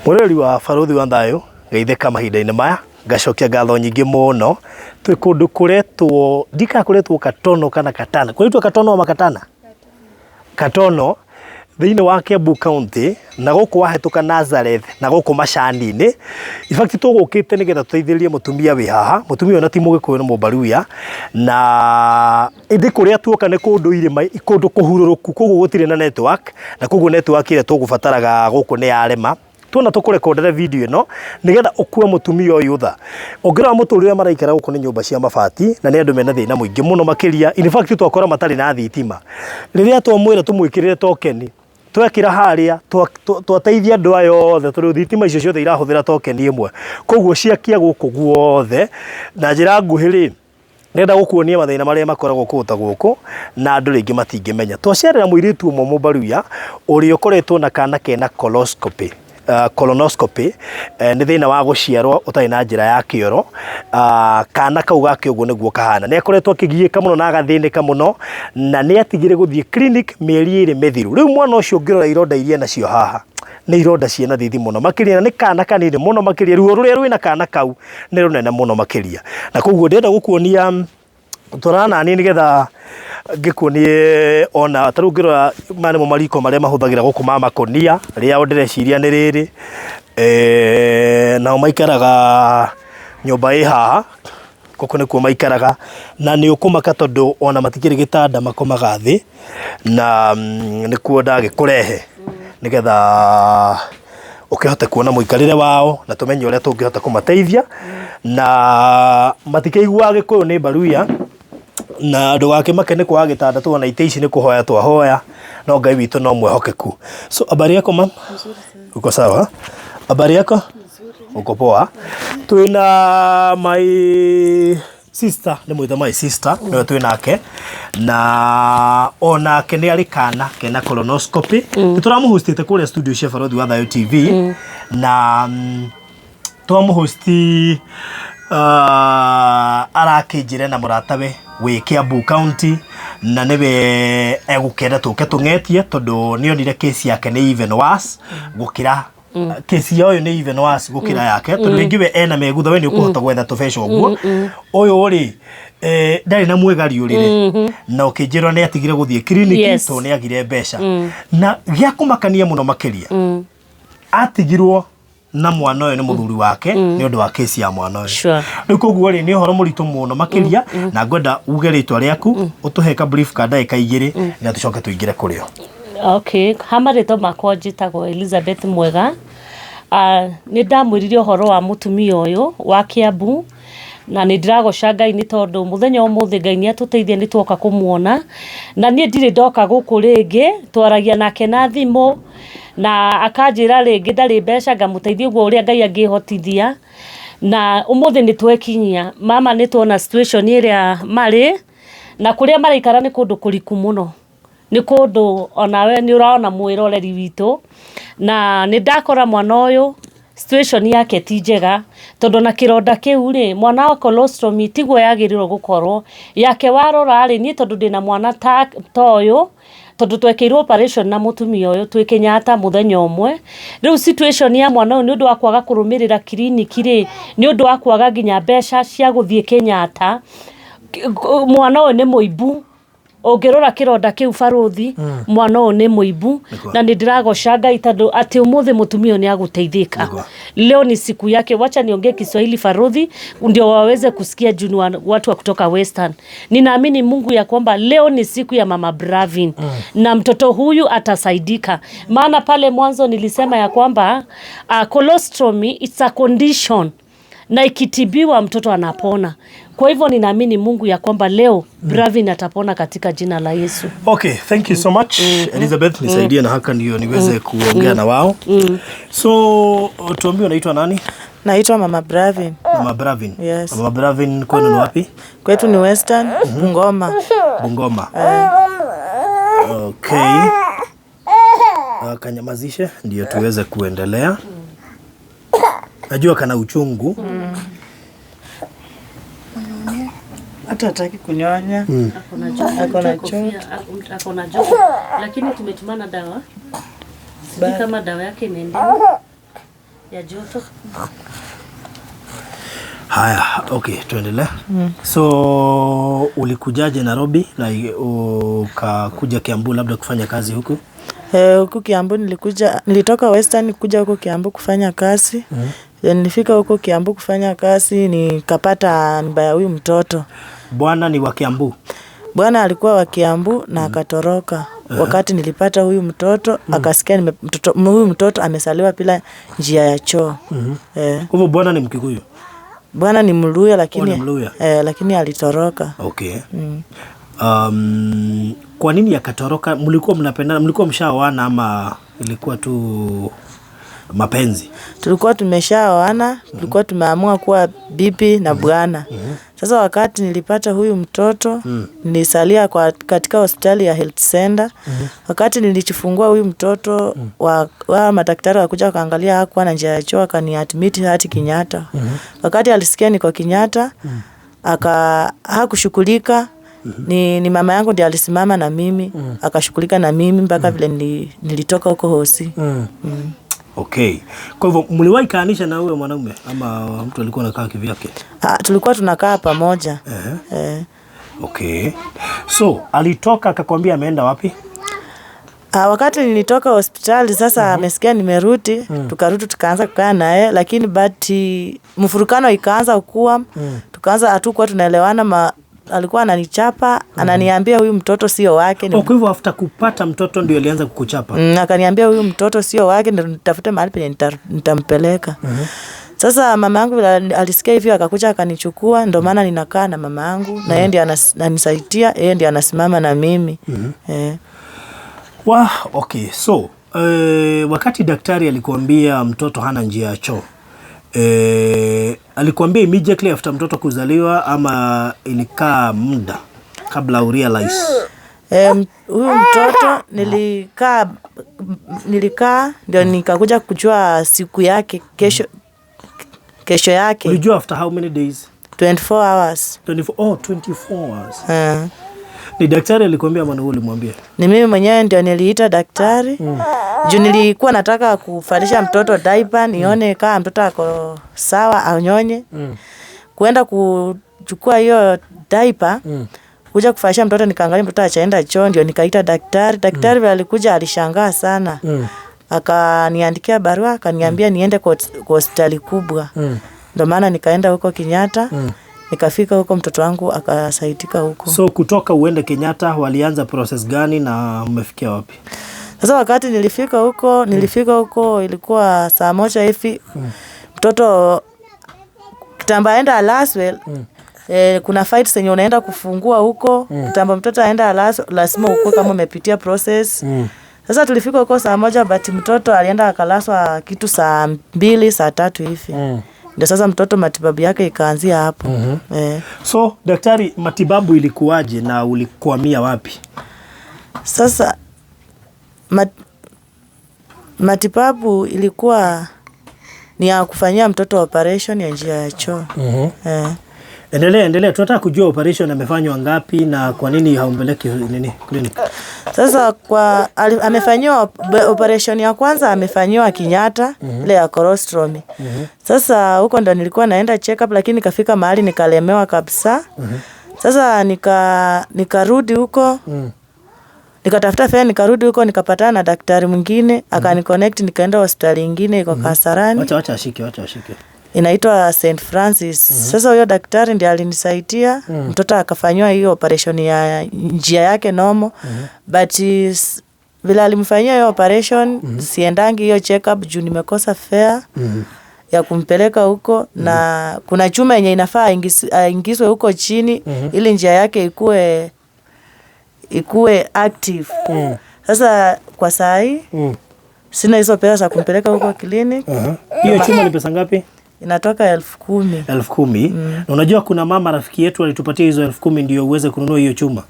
Mureri wa baruthi wa thayo geitheka mahinda-inĩ maya ngacokia ngatho nyingĩ mũno twi kundu kuretwo ndikakuretwo Katono kana Katana kuretwo Katono ama Katana Katono thĩinĩ wa Kiambu County na gũkũ wahĩtũka Nazareth na gũkũ macani-inĩ in fact tũgũkĩte nĩgetha tũteithĩrĩrie mũtumia wĩ haha mũtumia ona ti Mũgĩkũyũ nĩ Mũmbaruya na ĩndĩ kũrĩa tuoka nĩ kũndũ irĩma kũndũ kũhurũrũku koguo gũtirĩ na network na koguo network ĩrĩa tũgũbataraga gũkũ nĩ yarema tuona tũkũrekondera video ĩno nĩgetha ũkue mũtumia ũyũ tha ongerera mũtũrĩre maraikara gũkũ nĩ nyũmba cia mabati na nĩ andũ mena thĩna mũingĩ mũno makĩria in fact twakora matarĩ na thitima rĩrĩa twamwĩra tũmwĩkĩrĩre tokeni twekĩra harĩa twateithia andũ aya othe tondũ thitima icio ciothe irahũthĩra tokeni ĩmwe koguo ciakia gũkũ guothe na njĩra nguhĩ rĩ nenda gũkuonia mathĩna marĩa makoragwo kũta gũkũ na andũ rĩngĩ matingĩmenya twacerera mũirĩtu ũmwe Mũmbaruya ũrĩa ũkoretwo na kana kena colonoscopy nĩ thĩna wa gũciarwo ũtarĩ na njĩra ya kĩoro kana kau gake ũguo nĩguo kahana nĩ akoretwo akĩgiĩka mũno na agathĩnĩka mũno na nĩ atigire gũthiĩ clinic mĩeri ĩrĩ mĩthiru rĩu mwana ũcio ũngĩrora ironda iria nacio haha nĩ ironda ciena thithi mũno makĩria nĩ kana kanini mũno makĩria ruo rũrĩa rwĩna kana kau nĩ rũnene mũno makĩria na koguo ndĩrenda gũkuonia tũrana nĩ nĩgetha ngĩkuonie ona tarũ ngĩrora mane mo mariko marĩa mahũthagĩra gũkũ ma makonia rĩa ndĩreciria nĩ rĩrĩ nao maikaraga nyũmba ĩ haha gũkũ nĩkuo maikaraga na nĩ ũkũmaka tondũ ona matikĩrĩ gĩtanda makomaga thĩ na nĩkuo ndagĩkũrehe nĩgetha ũkĩhote kuona mũikarĩre wao na tũmenye ũrĩa tũngĩhota kũmateithia na matikĩiguaga Gĩkũyũ nĩ Mbaruya na ndũgakĩmake nĩ kwaga gĩtanda tuona itĩ ici nĩ kũhoya twahoya no Ngai witũ no mwĩhokeku so habari yako mam uko sawa habari yako uko poa twina my sister nĩ mwĩta my sister nĩwe twĩnake na onake nĩ arĩ kana kena colonoscopy tũramũhostĩte kũrĩa studio cia Barothi wa Thayo TV na twamũhosti arakĩnjĩre na mũratawe wĩ Kiambu County na nĩwe egũkenda tũke tũng'etie tondũ nĩonire case yake nĩ even worse gũkĩra case yao nĩ even worse gũkĩra yake tondũ rĩngĩ we ena megutha we nĩ ũkũhota gwetha tũbeca ũguo ũyũ rĩ ndarĩ na mwĩgari ũrĩrĩ na ũkĩnjĩrwo nĩ atigire gũthiĩ clinic tondũ nĩ agire mbeca na gĩa kũmakania mũno makĩria atigirwo na mwana ũyũ nĩ mũthuri wake nĩ ũndũ wa case ya mwana ũyũ rĩu koguo rĩ nĩ ũhoro mũritũ mũno makĩria na ngwenda uge rĩtwa rĩaku ũtũhe ka brief ka ndagĩka igĩrĩ na tũcoke tũingĩre kũrĩo. Okay, hamarĩtwo makwa njĩtagwo Elizabeth Mwega. Nĩ ndamwĩrire ũhoro wa mũtumia ũyũ wa Kiambu na nĩ ndĩragoca Ngai nĩ tondũ mũthenya ũmũthĩ Ngai nĩ atũteithia nĩ tuoka kũmuona na niĩ ndirĩ ndoka gũkũ rĩngĩ twaragia nake na thimũ na akanjĩra rĩngĩ ndarĩ mbeca ngamũteithia ũguo ũrĩa Ngai angĩhotithia na ũmũthĩ nĩ twekinyia mama nĩ tuona situation ĩrĩa marĩ na kũrĩa maraikara nĩ kũndũ kũriku mũno nĩ kũndũ onawe nĩ ũraona mwĩroreri witũ na nĩ ndakora mwana ũyũ situation yake ti njega tondũ na kĩronda kĩu rĩ mwana wa colostomy tiguo yagĩrĩrwo gũkorwo yake warora rĩ niĩ tondũ ndĩna mwana ta ũyũ tondũ twekĩirwo operation na mũtumia ũyũ twĩ Kenyatta mũthenya ũmwe rĩu situation ya mwana ũyũ nĩ ũndũ wa kwaga kũrũmĩrĩra kiriniki rĩ nĩ ũndũ wa kwaga nginya mbeca cia gũthiĩ Kenyatta mwana ũyũ nĩ mũimbu ũngĩrora kĩronda kĩu Barothi mwana ũyũ nĩ mũimbu na nĩ ndĩragoca Ngai tondũ atĩ ũmũthĩ mũtumia nĩ agũteithĩka leo ni siku yake wacha niongee Kiswahili Barothi ndio waweze kusikia juni watu wa kutoka Western ninaamini Mungu ya kwamba leo ni siku ya mama Bravin na mtoto huyu atasaidika maana pale mwanzo nilisema ya kwamba colostomy it's a condition na ikitibiwa mtoto anapona. Kwa hivyo ninaamini Mungu ya kwamba leo Bravin atapona katika jina la Yesu. Okay, thank you so much Elizabeth, nisaidie na haka ndio niweze kuongea na wao. So tuambie unaitwa nani? Naitwa Mama Bravin. Mama Bravin. Yes. Mama Bravin kwenu ni wapi? Kwetu ni Western, Bungoma. Bungoma. Okay. Kanyamazishe ndio tuweze kuendelea. Najua kana uchungu. Hata hataki kunyonya. Akona joto. Lakini tumetumana dawa. Sijui kama dawa yake imeendea. ya joto. Haya, okay, tuendelee. So ulikujaje Nairobi na ukakuja Kiambu labda kufanya kazi huku? Huku Kiambu nilitoka Western kuja huku Kiambu kufanya kazi. Nilifika huku Kiambu kufanya kazi nikapata mimba ya huyu mtoto. Bwana ni wa Kiambu? Bwana alikuwa wa Kiambu na akatoroka. Wakati nilipata huyu mtoto, akasikia huyu mtoto amesaliwa bila njia ya choo. Kwa hivyo bwana ni Mkikuyu? Bwana ni Mluya lakini lakini alitoroka. Okay. Kwa nini akatoroka? Mlikuwa mnapendana, mlikuwa mshaoana ama ilikuwa tu mapenzi? Tulikuwa tumeshaoana, tulikuwa tumeamua kuwa bibi na bwana. Sasa wakati nilipata huyu mtoto, nilisalia katika hospitali ya Health Center. Wakati nilichifungua huyu mtoto, wa madaktari wakuja wakaangalia hakuwa na njia ya choo, akaniadmit hadi Kenyatta. Wakati alisikia niko Kenyatta, hakushughulika. Ni mama yangu ndiye alisimama na mimi, akashughulika na mimi mpaka vile nilitoka huko hosi. Okay. Kwa hivyo mliwahi kaanisha na huyo mwanaume ama mtu alikuwa anakaa kivyake? Tulikuwa tunakaa pamoja. Okay. So, alitoka akakwambia ameenda wapi? Wakati nilitoka hospitali sasa amesikia nimerudi, tukarudi tukaanza kukaa naye, lakini mfurukano ikaanza kuwa, tukaanza hatukuwa tunaelewana. Alikuwa ananichapa, ananiambia huyu mtoto sio wake. Kwa hivyo after kupata mtoto ndio alianza kukuchapa? Akaniambia huyu mtoto sio wake, ndio nitafute mahali penye nitampeleka. Sasa mama yangu alisikia hivyo akakuja akanichukua, ndio maana ninakaa na mama yangu na yeye ndiye ananisaidia, yeye ndiye anasimama na mimi. Okay. So, wakati daktari alikuambia mtoto hana njia ya choo, alikuambia immediately after mtoto kuzaliwa ama ilikaa muda kabla urealize? Huyu mtoto nilikaa ndio nikakuja kujua siku yake kesho yake. Ulijua after how many days? 24 hours. 24 hours. Ni daktari alikuambia ama wewe ulimwambia? Ni mimi mwenyewe ndio niliita daktari. Juu nilikuwa nataka kufalisha mtoto diaper nione kama mtoto ako sawa anyonye. Kuenda kuchukua hiyo diaper, kuja kufalisha mtoto nikaangalia mtoto achaenda choo, ndio nikaita daktari. Daktari vile alikuja alishangaa sana. Akaniandikia barua, akaniambia niende kwa hospitali kubwa. Ndio maana nikaenda huko Kenyatta. Nikafika huko mtoto wangu akasaidika huko. So kutoka uende Kenyatta walianza process gani na umefikia wapi? Sasa wakati nilifika huko ilikuwa saa 1 hivi. Mtoto kitamba aenda Laswell. Kuna fight senye unaenda kufungua huko. Kitamba mtoto aenda lazima ukue kama umepitia process. Sasa tulifika huko saa 1 but mtoto alienda akalaswa kitu saa 2 saa 3 hivi. Ndio sasa mtoto matibabu yake ikaanzia hapo. So daktari, matibabu ilikuwaje na ulikwamia wapi? Sasa matibabu ilikuwa ni ya kufanyia mtoto operation ya njia ya choo. Endelea. Tunataka kujua operation amefanywa ngapi na kwa nini haumpeleki clinic? Sasa amefanywa operation ya kwanza amefanywa Kenyatta, ile ya colostromy. Sasa huko ndo nilikuwa naenda check up lakini nikafika mahali nikalemewa kabisa. Sasa nikarudi huko. Nikatafuta fare nikarudi huko nikapatana na daktari mwingine, akaniconnect nikaenda hospitali nyingine iko Kasarani. Wacha ashike. Inaitwa St. Francis. Sasa huyo daktari ndiye alinisaidia. Mtoto akafanywa hiyo operation ya njia yake normal. But vile alimfanyia hiyo operation siendangi hiyo check up juu nimekosa fare ya kumpeleka huko. Na kuna chuma yenye inafaa ingizwe huko chini ili njia yake ikue active. Sasa kwa saa hii sina hizo pesa za kumpeleka huko clinic. Hiyo chuma ni pesa ngapi? Inatoka 10,000. 10,000. Na unajua kuna mama rafiki yetu alitupatia hizo 10,000 ndio uweze kununua hiyo chuma.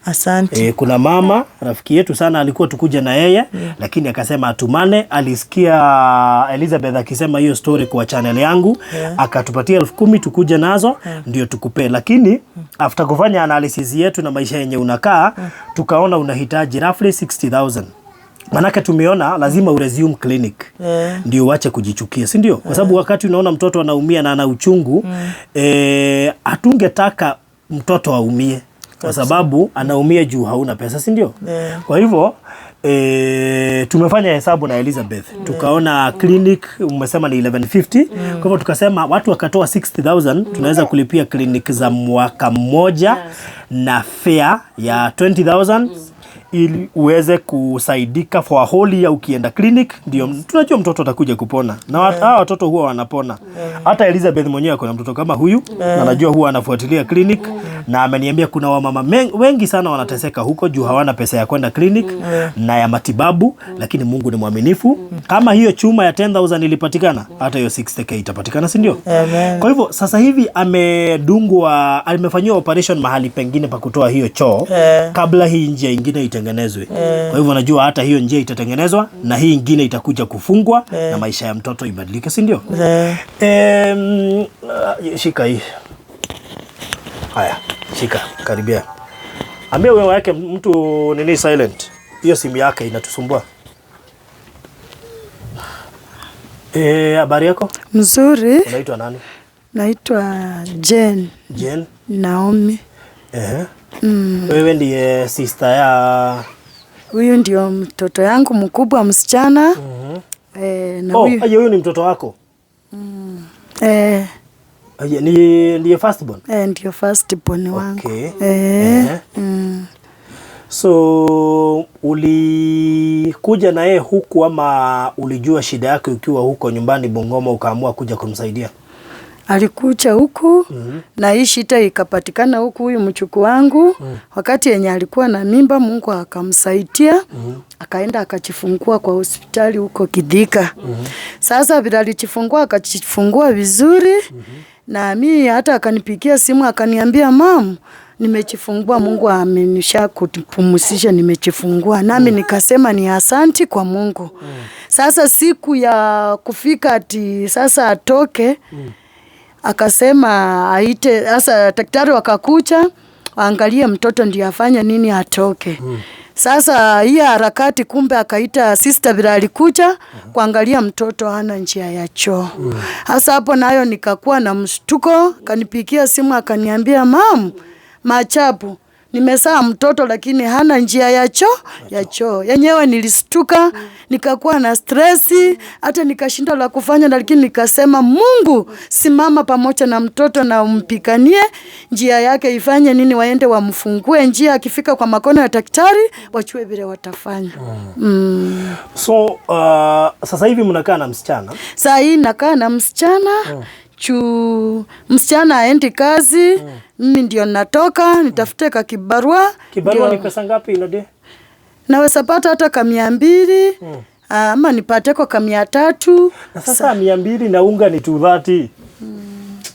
Asante. Kuna mama rafiki yetu sana alikuwa tukuja na yeye lakini akasema atumane, alisikia Elizabeth akisema hiyo story kwa channel yangu, akatupatia 10,000 tukuja nazo ndio tukupe, lakini after kufanya analysis yetu na maisha yenye unakaa tukaona unahitaji roughly 60,000 Manake tumeona lazima uresume clinic. Ndio uache kujichukia, si ndio? Kwa sababu wakati unaona mtoto anaumia na ana uchungu, hatungetaka mtoto aumie kwa sababu anaumia juu hauna pesa, si ndio? Kwa hivyo tumefanya hesabu na Elizabeth. Tukaona clinic umesema ni 1150. Kwa hivyo tukasema watu wakatoa 60,000, tunaweza kulipia clinic za mwaka mmoja na fare ya 20,000 ili uweze kusaidika for a whole year. Ukienda clinic ndio tunajua mtoto atakuja kupona, na hawa watoto huwa wanapona. Hata Elizabeth mwenyewe ako na mtoto kama huyu, na najua huwa anafuatilia clinic, na ameniambia kuna wamama wengi sana wanateseka huko juu hawana pesa ya kwenda clinic na ya matibabu, lakini Mungu ni mwaminifu. Kama hiyo chuma ya 10,000 ilipatikana, hata hiyo 60k itapatikana, si ndio? Kwa hivyo sasa hivi amefanyiwa operation mahali pengine pa kutoa hiyo choo kabla hii njia ingine itengenezwe. Kwa hivyo najua hata hiyo njia itatengenezwa na hii ingine itakuja kufungwa na maisha ya mtoto ibadilike, si ndio? Shika hii. Haya, shika, karibia. Ambia wewe wake mtu nini silent. Hiyo simu yake inatusumbua. Habari yako? Mzuri. Unaitwa nani? Naitwa Jen. Jen Naomi. Wewe ndiye sister ya... Huyu ndio mtoto yangu mkubwa msichana. Na huyu ni mtoto wako? Ndiye first born? Ndio first born wangu. Okay. So ulikuja na yeye huku ama ulijua shida yake ukiwa huko nyumbani Bungoma ukaamua kuja kumsaidia? Alikuja huku na hii shida ikapatikana huku. Huyu mchuku wangu wakati yenye alikuwa na mimba, Mungu akamsaidia akaenda akajifungua kwa hospitali huko Kidhika. Sasa bila alijifungua akajifungua vizuri, na mimi hata akanipigia simu akaniambia, "Mama, nimejifungua, Mungu amenisha kupumzisha, nimejifungua." Nami nikasema ni asanti kwa Mungu. Sasa siku ya kufika ati sasa atoke, akasema aite, sasa daktari wakakucha angalie mtoto ndio afanye nini atoke. Sasa hii harakati kumbe akaita sister bila alikuja kuangalia mtoto hana njia ya choo. Sasa hapo nayo nikakuwa na mshtuko, kanipigia simu akaniambia, "Mama, machapu, nimesaa mtoto lakini hana njia ya choo." Yenyewe nilistuka, nikakuwa na stressi, hata nikashindwa la kufanya, lakini nikasema, "Mungu, simama pamoja na mtoto na umpikanie njia yake, ifanye nini, waende wamfungue njia, akifika kwa makono ya daktari wachue vile watafanya." So sasa hivi mnakaa na msichana? Sasa hii nakaa na msichana. Msichana aendi kazi, mimi ndio natoka nitafute kibarua. Kibarua ni pesa ngapi inade? Naweza pata hata 200 ama nipate kwa 300. Na sasa 200 na unga ni 230.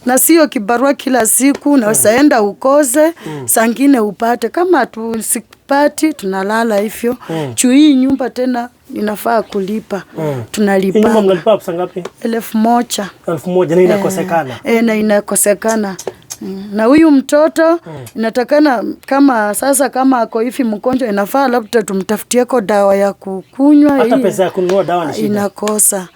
Na sio kibarua kila siku, naweza enda ukoze, sangine upate. Kama tusipati tunalala hivyo. Hii nyumba tena inafaa kulipa. Tunalipa. Nyumba mnalipa pesa ngapi? 1,000. 1,000 na inakosekana. Na inakosekana. Na huyu mtoto inatakana kama sasa kama ako hivi mgonjwa, inafaa labda tumtafutie kwa dawa ya kukunywa. Hata pesa ya kununua dawa ni shida. Inakosa.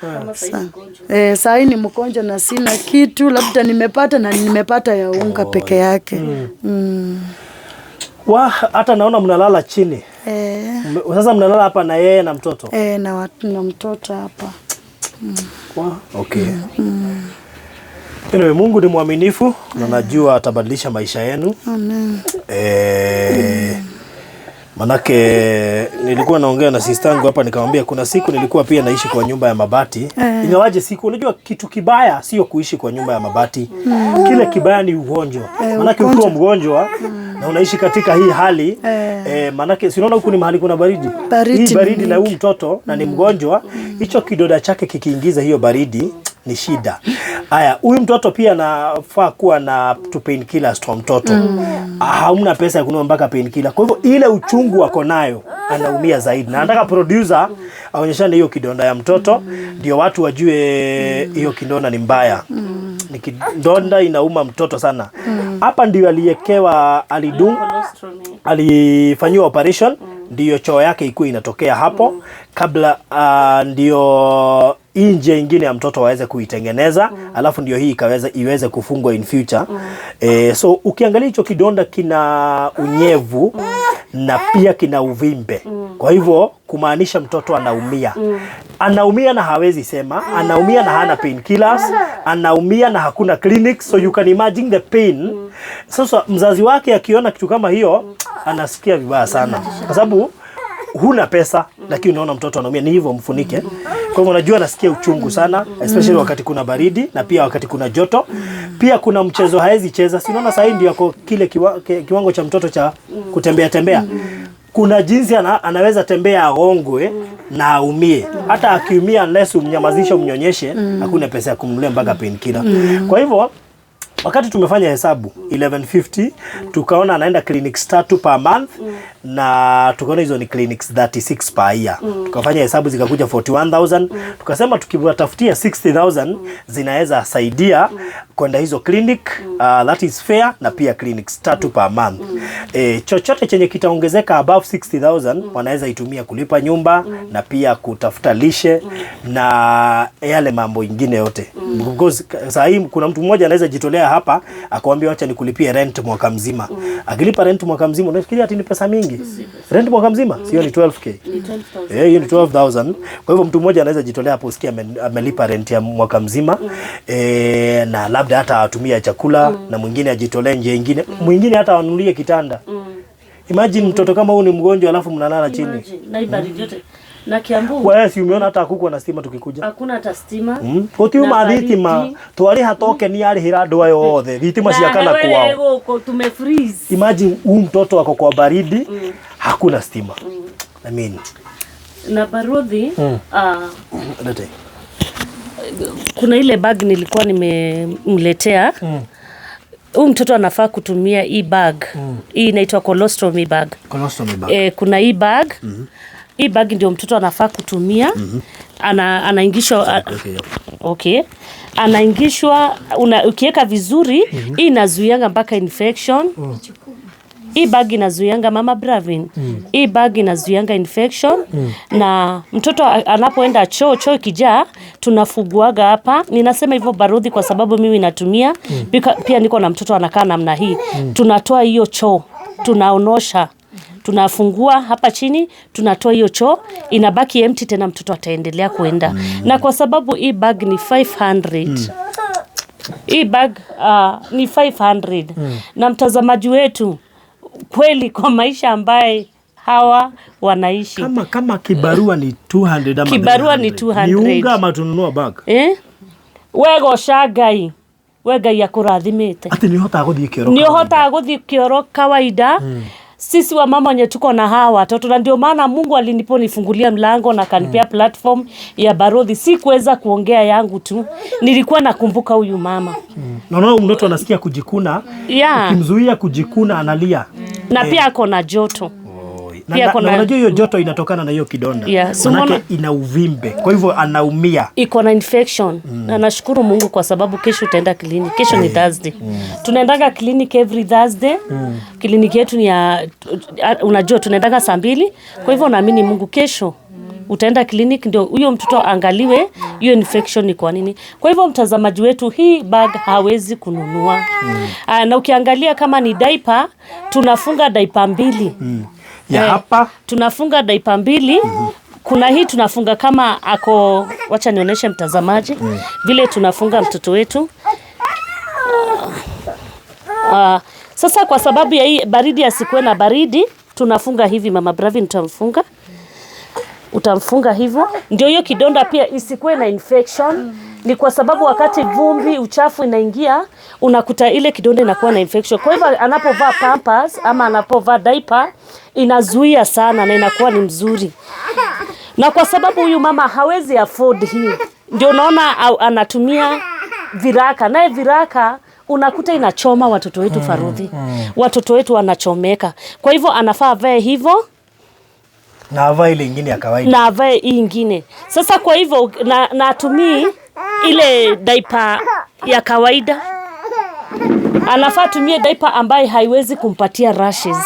Sasa ni mgonjwa na sina kitu, labda nimepata ya unga peke yake. Hata naona mnalala chini. Sasa mnalala hapa na yeye na mtoto? Na mtoto hapa. Okay. Anyway, Mungu ni mwaminifu na najua atabadilisha maisha yenu. Amen. Manake nilikuwa naongea na sister yangu hapa nikamwambia kuna siku nilikuwa pia naishi kwa nyumba ya mabati. Ingawaje siku unajua kitu kibaya sio kuishi kwa nyumba ya mabati. Kile kibaya ni ugonjwa. Manake ukiwa mgonjwa na unaishi katika hii hali manake si unaona huku ni mahali kuna baridi. Hii baridi na huyu mtoto na ni mgonjwa, hicho kidoda chake kikiingiza hiyo baridi ni shida. Haya, huyu mtoto pia anafaa kuwa na pain killers kwa mtoto. Hauna pesa ya kununua mpaka pain killer. Kwa hivyo ile uchungu wako nayo anaumia zaidi. Na nataka producer aonyeshane hiyo kidonda ya mtoto ndio watu wajue hiyo kidonda ni mbaya. Ni kidonda inauma mtoto sana. Hapa ndio aliyekewa alifanyiwa operation ndio choo yake ikuwe inatokea hapo kabla ndio nje ingine ya mtoto waweze kuitengeneza, alafu ndio hii iweze kufungwa in future. So ukiangalia hicho kidonda kina unyevu na pia kina uvimbe. Kwa hivyo kumaanisha mtoto anaumia. Anaumia na hawezi sema, anaumia na hana painkillers, anaumia na hakuna clinic, so you can imagine the pain. Sasa mzazi wake akiona kitu kama hiyo anasikia vibaya sana. Kwa sababu huna pesa lakini unaona mtoto anaumia, ni hivyo mfunike. Kwa hivyo unajua anasikia uchungu sana, especially wakati kuna baridi na pia wakati kuna joto. Pia kuna mchezo haezi cheza. Si unaona sasa ndio yako kile kiwango cha mtoto cha kutembea tembea. Kuna jinsi anaweza tembea agongwe na aumie. Hata akiumia unless umnyamazishe umnyonyeshe, hakuna pesa ya kumnunulia mpaka painkiller. Kwa hivyo wakati tumefanya hesabu 1150 tukaona anaenda clinics 3 per month na tukaona hizo ni clinics 36 per year. Tukafanya hesabu zikakuja 41,000. Tukasema tukiwatafutia 60,000 zinaweza saidia kwenda hizo clinic, that is fair, na pia clinics 3 per month. Chochote chenye kitaongezeka above 60,000 wanaweza itumia kulipa nyumba na pia kutafuta lishe na yale mambo ingine yote. Because saa hii kuna mtu mmoja anaweza jitolea hapa akwambia acha nikulipie rent mwaka mzima. Akilipa rent mwaka mzima unafikiria ati ni pesa mingi? Rent mwaka mzima sio ni 12k. Hiyo ni 12,000. Kwa hivyo mtu mmoja anaweza jitolea hapo usikia amelipa rent ya mwaka mzima. Na labda hata atumia chakula na mwingine ajitolee nje nyingine. Mwingine hata anunulie kitanda. Imagine mtoto kama huyu ni mgonjwa alafu mnalala chini. Na ibadi yote. Na Kiambu. Wewe si umeona hata hakukuwa na stima tukikuja? Hakuna hata stima. Utiuma thitima twari hatoke ni ari hirando ayo othe thitima ciakana kwao. Wewe tume freeze. Imagine mtoto wako kwa baridi hakuna stima. I mean na Barodhi kuna ile bag nilikuwa nimemletea. Huyu mtoto anafaa kutumia hii bag. Hii inaitwa colostomy bag. Kuna hii bag. Hii bag ndio mtoto anafaa kutumia. Anaingishwa okay. Anaingishwa ukiweka vizuri, hii inazuianga mpaka infection. Hii bag inazuianga mama Bravin. Hii bag inazuianga infection. Na mtoto anapoenda choo ikijaa tunafuguaga hapa. Ninasema hivyo Barodhi kwa sababu mimi natumia. Pia niko na mtoto anakaa namna hii. Tunatoa hiyo choo, tunaonosha. Tunafungua hapa chini, tunatoa hiyo choo, inabaki empty, tena mtoto ataendelea kuenda. Na kwa sababu hii bag ni 500. Hii bag ni 500. Na mtazamaji wetu kweli kwa maisha ambaye hawa wanaishi. Kama kibarua ni 200 ama kibarua ni 200. Ni unga ama tununua bag? Wego shagai. Wega ya kurathimite. Ati ni hota guthii kioro. Ni hota guthii kioro kawaida. Sisi wa mama nye tuko na hawa watoto, na ndio maana Mungu alinifungulia mlango na kanipea platform ya Barodhi. Si kuweza kuongea yangu tu, nilikuwa nakumbuka huyu mama. Naona mtoto anasikia kujikuna, ukimzuia kujikuna analia. Na pia ako na joto. Na unajua hiyo joto inatokana na hiyo kidonda. Manake ina uvimbe. Kwa hivyo anaumia. Iko na infection. Na nashukuru Mungu kwa sababu kesho utaenda clinic. Kesho ni Thursday. Tunaendaga clinic every Thursday. Clinic yetu ni ya unajua tunaendaga saa 2. Kwa hivyo naamini Mungu kesho utaenda clinic ndio huyo mtoto angaliwe hiyo infection ni kwa nini. Kwa hivyo mtazamaji wetu, hii bag hawezi kununua. Na ukiangalia kama ni diaper, tunafunga diaper 2. Hapa tunafunga diaper 2. Kuna hii tunafunga kama ako, wacha nionyeshe mtazamaji vile tunafunga mtoto wetu. Sasa kwa sababu ya hii baridi asikuwe na baridi, tunafunga hivi mama Bravin, utamfunga hivyo ndio hiyo kidonda pia isikuwe na infection. Ni kwa sababu wakati vumbi uchafu inaingia unakuta ile kidonda inakuwa na infection. Kwa hivyo anapovaa pampers ama anapovaa diaper inazuia sana na inakuwa ni mzuri. Na kwa sababu huyu mama hawezi afford hii, ndio unaona anatumia viraka. Naye viraka unakuta inachoma watoto wetu Barodhi. Watoto wetu wanachomeka. Kwa hivyo anafaa avae hivyo. Na avae ile nyingine ya kawaida. Na avae hii nyingine. Sasa kwa hivyo natumii ile diaper ya kawaida. anafaa tumie diaper ambaye haiwezi kumpatia rashes.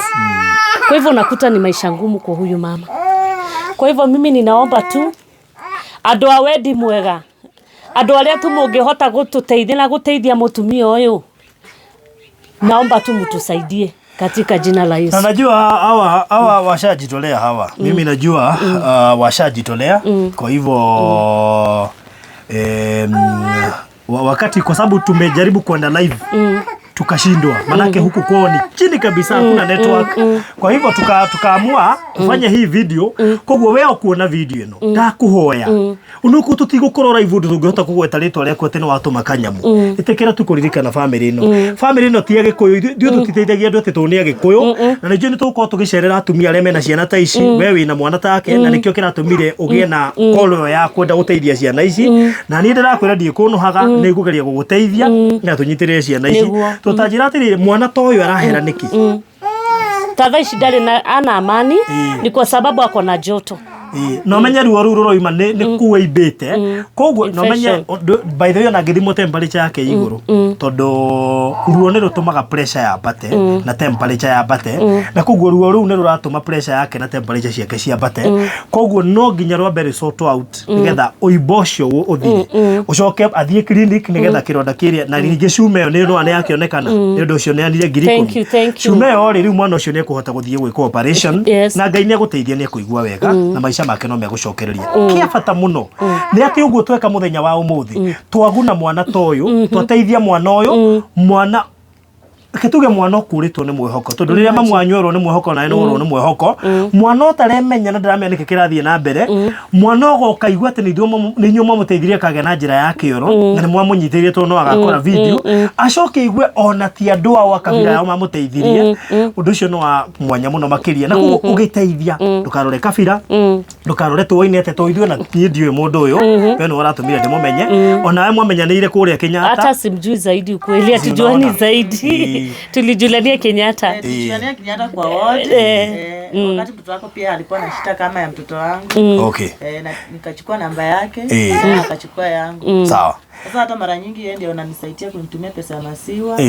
Kwa hivyo unakuta ni maisha ngumu kwa huyu mama. Kwa hivyo mimi ninaomba tu andũ a wendi mwega, andũ arĩa tu mũngĩhota gũtũteithia na gũteithia mũtumia ũyũ, naomba tu mtusaidie katika jina la Yesu. Na najua hawa washajitolea hawa. Mimi najua washajitolea. Kwa hivyo wakati, kwa sababu tumejaribu kwenda live tukashindwa, manake huku kwao ni chini kabisa, hakuna network. Kwa hivyo tukaamua kufanya hii video. Kwa hivyo wewe kuona video ino ndakuhoya unuko tutigũkorora ivundo tungihota kugweta ritwa rĩakwa tene watuma kanyamu itekera tukuririkana family ino ti agikuyu dio tutiteithagia andu ati tuni agikuyu na nĩnjũĩ nĩtũgũkorwo tũgĩcerera atumia arĩa mena ciana ta ici. Wewe wĩna mwana take na nĩkĩo kĩratũmire ũgĩe na call ya kwenda gũteithia ciana ici, na niĩ ndĩrakwĩra ndikũnũhaga nĩngũgeria gũgũteithia na tũnyitĩrĩre ciana ici. Tutajira atiri mwana to uyu arahera niki tadha ici ndari na ana amani ni kwa sababu ako na joto. No menye ruo ruro ima ni kuimbite koguo no menye by the way na githimo temperature yake iguru tondu ruo ni rutumaga pressure ya bate na temperature ya bate na koguo ruo ru ni ruratuma pressure yake na temperature ciake cia bate. Koguo no nginya rwa mbere sort out nigetha uibocio uthie ucoke athie clinic nigetha kironda kiria na ringi cume yo ni no ane yakionekana ni undu ucio ni anire ngiri 10 cume yo ri mwana ucio ni kuhota guthie gwika operation na Ngai ni aguteithia ni kuigua wega na maisha make no megucokereria. Kia bata muno ni ati uguo tweka muthenya wa umuthi twaguna mwana toyo twateithia mwana oyo mwana ketuge mwana okuritwo ni mwehoko tondu riria mamwanyorwo ni mwehoko na eno ni mwehoko mwana otaremenya na ndaramenya niki kirathie na mbere mwana ogoka igwa ati ni nyuma muteithirie kage na njira ya kioro na ni mwamunyithirie to no agakora video acoke igwe ona ti andu a wakabira yao mamuteithirie undu ucio no wa mwanya muno makiria na kugo ugiteithia ndukarore kabira ndukarore tuoine ate to ithwe na ndiwe mundu uyu we no waratumire ndimumenye ona we mwamenyanire kuria Kenyatta hata simjui zaidi ukweli atujuani zaidi tulijulania Kenyatta. Tulijulania Kenyatta kwa wote. Wakati mtoto wako pia alikuwa na shida kama ya mtoto wangu. Okay. Na nikachukua namba yake na akachukua yangu. Sawa. Sasa hata mara nyingi yeye ndio ananisaidia kunitumia pesa ya maziwa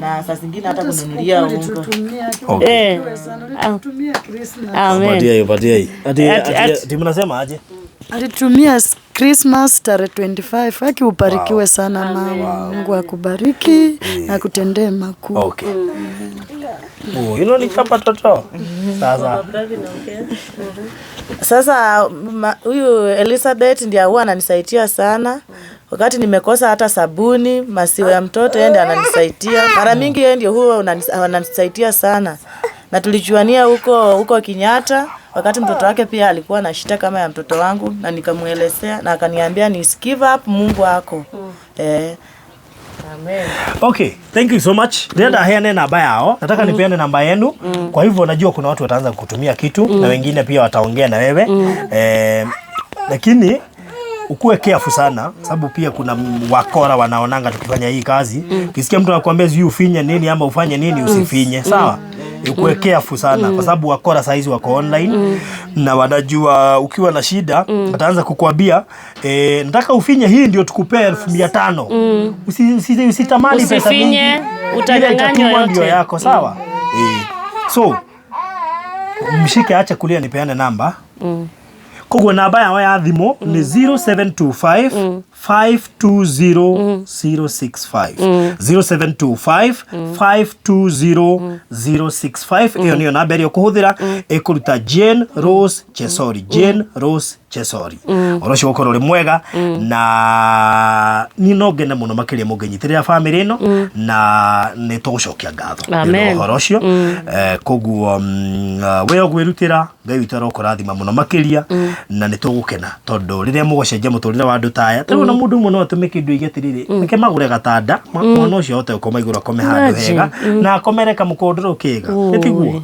na saa zingine hata kununulia unga. Okay. Alitumia Christmas. Amen. Badia. Ati mnasema aje? Alitumia Christmas tarehe 25. Haki ubarikiwe sana mama. Mungu akubariki na kutendee makuu. Okay. Hilo ni chapa toto. Sasa huyu Elizabeth ndiye huwa ananisaidia sana. Wakati nimekosa hata sabuni, maziwa ya mtoto yeye ndiye ananisaidia. Mara mingi yeye ndiye huwa ananisaidia sana. Na tulijuania huko Kenyatta. Wakati mtoto wake pia alikuwa na shida kama ya mtoto wangu na nikamuelezea na akaniambia ni give up Mungu wako. Amen. Okay, thank you so much. Nenda heane namba yao. Nataka nipeane namba yenu. Kwa hivyo najua kuna watu wataanza kutumia kitu na wengine pia wataongea na wewe. Lakini ukuwe careful sana sababu pia kuna wakora wanaonanga tukifanya hii kazi. Ukisikia mtu anakuambia sijui ufinye nini ama ufanye nini usifinye, sawa? Ukuwe careful sana kwa sababu wakora saizi wako online na wanajua ukiwa na shida wataanza kukuambia nataka ufinye hii ndio tukupee 1500. Usitamani pesa mingi. Utanyang'anywa yote. Ndio yako, sawa? So mshike acha kulia nipeane namba. Kogwe namba yao ya thimo ni 0725 520065 0725 520065. Iyo niyo namba ĩrĩa ũkũhũthĩra ĩkũruta Jane Rose Chesori. Orocio gũkorwo ũrĩ mwega na ni no ngene mũno makĩria mũngĩnyitĩrĩra family ĩno na nĩ tũgũcokia ngatho. Amen. Orocio koguo we ũgwĩrutĩra Ngai witũ arokũrathima mũno makĩria na nĩ tũgũkena tondũ rĩrĩa mũgũcenjia mũtũrĩre wa andũ taya tarĩu na mũndũ mũno atũme kĩndũ igĩtirĩrĩ nĩke magũre gatanda mwana ũcio ahote gũkoma igũrũ akome handũ hega na akomereka mũkondoro kĩega nĩtiguo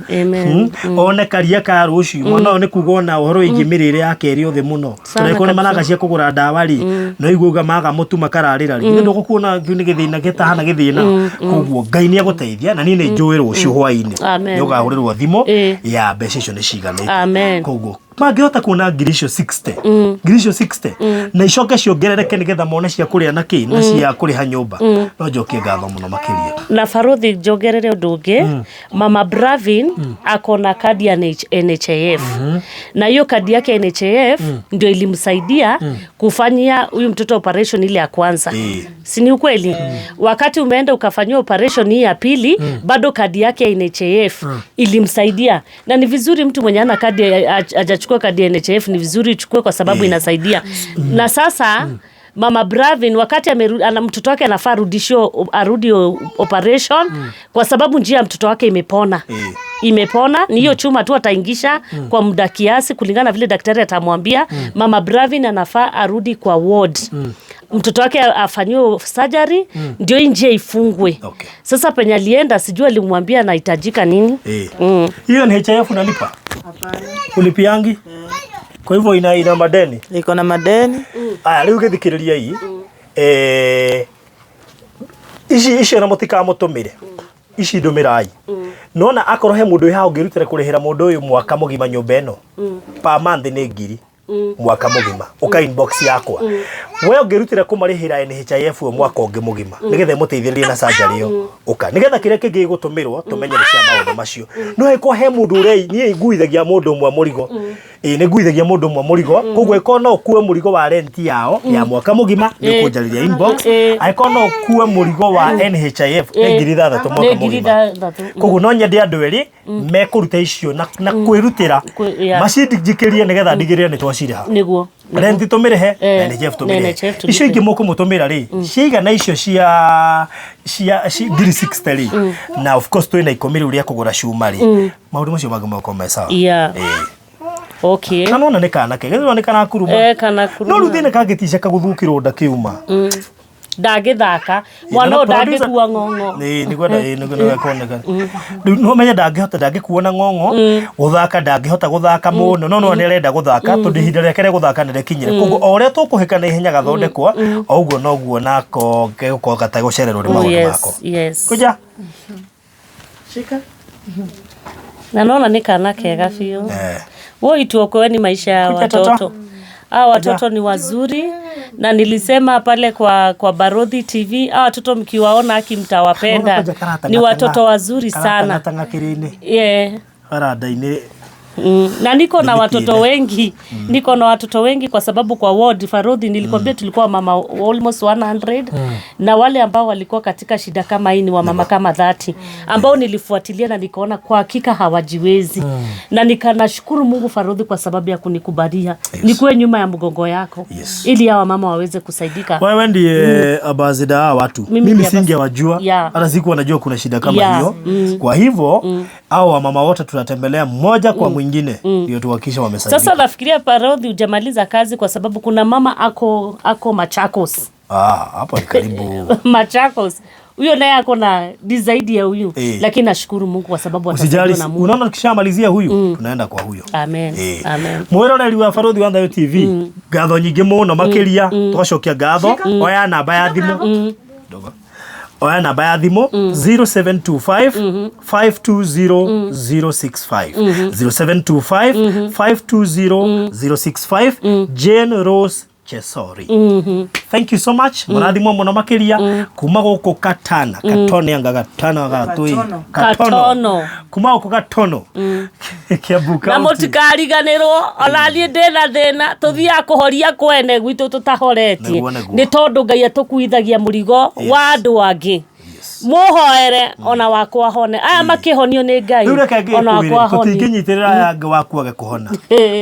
one karia ka rũciũ mwana ũyũ nĩ kuga ona ũhoro wĩgiĩ mĩrĩre yake ĩrĩ othe mũno tũreko nĩ maraga cia kũgũra ndawa rĩ no iguga maga mũtu makararĩra rĩ nĩ ndũgũkuona nĩ gĩthĩna gĩtahana gĩthĩna koguo Ngai nĩ agũteithia na niĩ nĩ njũĩ rũciũ hwaĩ-inĩ nĩ ũkahũrĩrwo thimũ ya mbeca icio nĩ ciganĩte koguo mangĩhota kuona ngirisho 60 ngirisho 60 na icoke ciongerereke nigetha mone cia kũrĩa na kĩ na cia kũrĩha nyũmba no njokie ngatho mũno makĩria na Barothi njongerere ũndũ ũngĩ Mama Bravin akona kadi ya NHIF na hiyo kadi yake NHIF ndio ilimsaidia kufanyia huyu mtoto operation ile ya kwanza si ni ukweli wakati umeenda ukafanyia operation hii ya pili bado kadi yake ya NHIF ilimsaidia na ni vizuri mtu mwenye ana kadi hajachukua kadi ya NHIF ni vizuri uchukue kwa sababu inasaidia na sasa Mama Bravin wakati ana mtoto wake anafaa arudi operation kwa sababu njia ya mtoto wake imepona. Imepona ni hiyo chuma tu ataingisha kwa muda kiasi kulingana vile daktari atamwambia. Mama Bravin anafaa arudi kwa ward. Mtoto wake afanyiwe surgery ndio njia ifungwe. Sasa penye alienda sijui alimwambia anahitajika nini. Hiyo ni NHIF unalipa? Hapana. Ulipiangi? Kwa hivyo ina madeni. Iko na madeni. Aya rĩu gĩthikĩrĩria hii ici na mũtika mũtũmĩre. Ici ndũmĩrai. Nona akorwo he mũndũ haha ũngĩrutĩra kũrĩhĩra mũndũ ũyũ mwaka mũgima nyũmba ĩno. Pa month nĩ ngiri. Mwaka mũgima. Uka inbox yakwa. Wewe ũngĩrutĩra kũmarĩhĩra NHIF mwaka ũngĩ mũgima. Nĩgetha mũteithĩrĩrie na surgery ĩyo. Uka. Nĩgetha kĩrĩa kĩngĩ gũtũmĩrwo tũmenye nĩ cia maũndũ macio. No heko he mũndũ ũrĩa niĩ nguithagia mũndũ ũmwe mũrigo. Nĩ nguithagia mũndũ ũmwe mũrigo. Koguo ĩkorwo no ũkue mũrigo wa rent yao ya mwaka mũgima nĩ kũnjarĩria inbox. Angĩkorwo no ũkue mũrigo wa NHIF nĩ ngiri 6 mwaka mũgima. Koguo no nyende andũ erĩ mekũruta icio na kwĩrutĩra macindikĩrie nĩgetha ndigĩrĩre nĩ twacirĩha. Nĩguo. Rent tũmĩrĩhe NHIF tũmĩrĩhe. Icio ingĩ mũkũmũtũmĩra rĩ ciigana icio cia ngiri 60 rĩ na of course twĩna 10 rĩu rĩa kũgũra cuma rĩ maũndũ macio mangĩ makorwo me sawa. Okay. Kana ona nĩ kana kege nĩ kana kuruma. Kana kuruma. No rĩu thĩna kangĩtice kagũthukĩrwo ndakiuma. Ndagĩthaka mwana ndangĩkua ng'ong'o. Nĩ gwenda kuoneka. No menya ndangĩkuona na ng'ong'o gũthaka ndangĩhota gũthaka mũno no nĩ arenda gũthaka tondũ ihinda rĩake rĩa gũthaka nĩ rĩkinyire. Koguo o ũrĩa tũkũhĩka na ihenya gathondekwo o ũguo noguo nako gũkorwo gatagũcererwo nĩ maũndũ mako. Kuja. Shika. Na naona ni kana kega biũ. Woi tuokoeni maisha ya watoto. Watoto ni wazuri na nilisema pale kwa Barothi TV watoto mkiwaona mtawapenda. Ni watoto wazuri sana. Na niko na watoto wengi. Niko na watoto wengi kwa sababu kwa ward Barothi nilikwambia tulikuwa mama almost 100 na wale ambao walikuwa katika shida kama hii ni wa mama kama 30 ambao nilifuatilia na nikaona kwa hakika hawajiwezi. Na nikanashukuru Mungu Barothi kwa sababu ya kunikubalia. Nikuwe nyuma ya mgongo yako ili hawa mama waweze kusaidika. Wewe ndiye abazida watu. Mimi singewajua hata sikuwa najua kuna shida kama hiyo. Kwa hivyo hao mama wote tunatembelea mmoja kwa mwingine ndio tuhakikisha wamesaidika. Sasa nafikiria Barothi hujamaliza kazi kwa sababu kuna mama ako Machakos. Hapo ni karibu. Machakos. Huyo naye ako na zaidi ya huyu. Lakini nashukuru Mungu kwa sababu atasaidia na Mungu. Unaona tukishamalizia huyu tunaenda kwa huyo. Amen. Amen. Mwiroreri wa Barothi wa NGAI TV. Ngatho nyingĩ mũno makĩria twacokia ngatho. Oya namba ya thimũ. Oya namba ya thimũ 0725 520 065 0725 520 065 Jane Rose Chesori. Thank you so much. Murathimwo muno makiria kuma guku Katana. Katone anga Katana gatui. Katono. Kuma guku Katono. Kiambuka. Na mutikariganirwo onanie ndena thina tuthia kuhoria kwene gwitu tutahoretie. Ni tondu Ngai atukuithagia murigo wa andu angi. Muhoere ona wakwa hone aya makihonio ni Ngai ona wakwa hone tutinginyitirira yange waku agekuhona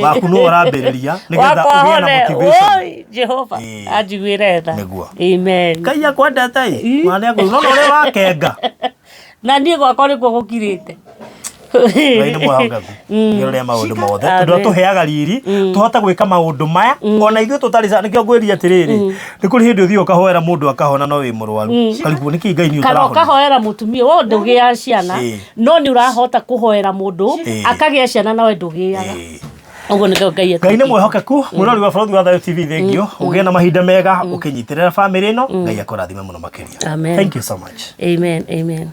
waku no urambiriria nigetha ugie na motivation. Oi Jehova ajigwire tha. Amen. Ngai akwendete i mwana ngo no ore wakenga na nie gwakwa ni gukirite Ngai mwahogagu ngiroria maundu mothe tondu tuheaga riri tuhota gwika maundu maya ona ithuĩ tutari nikio ngwĩria atiriri ni kuri hindi uthio kahoera mundu akahona no wi murwaru karibu niki Ngai ni utarahona kahoera mutumia wo ndugia ciana no ni urahota kuhoera mundu akagia ciana nawe ndugiaga Ogo nĩguo Ngai nĩ mwĩhokeku mwĩrori wa Barothi wa NGAI TV thengio ũgĩe na mahinda mega ũkĩnyitĩrĩra family ĩno Ngai akũrathime mũno makĩria. Amen. Thank you so much. Amen. Amen.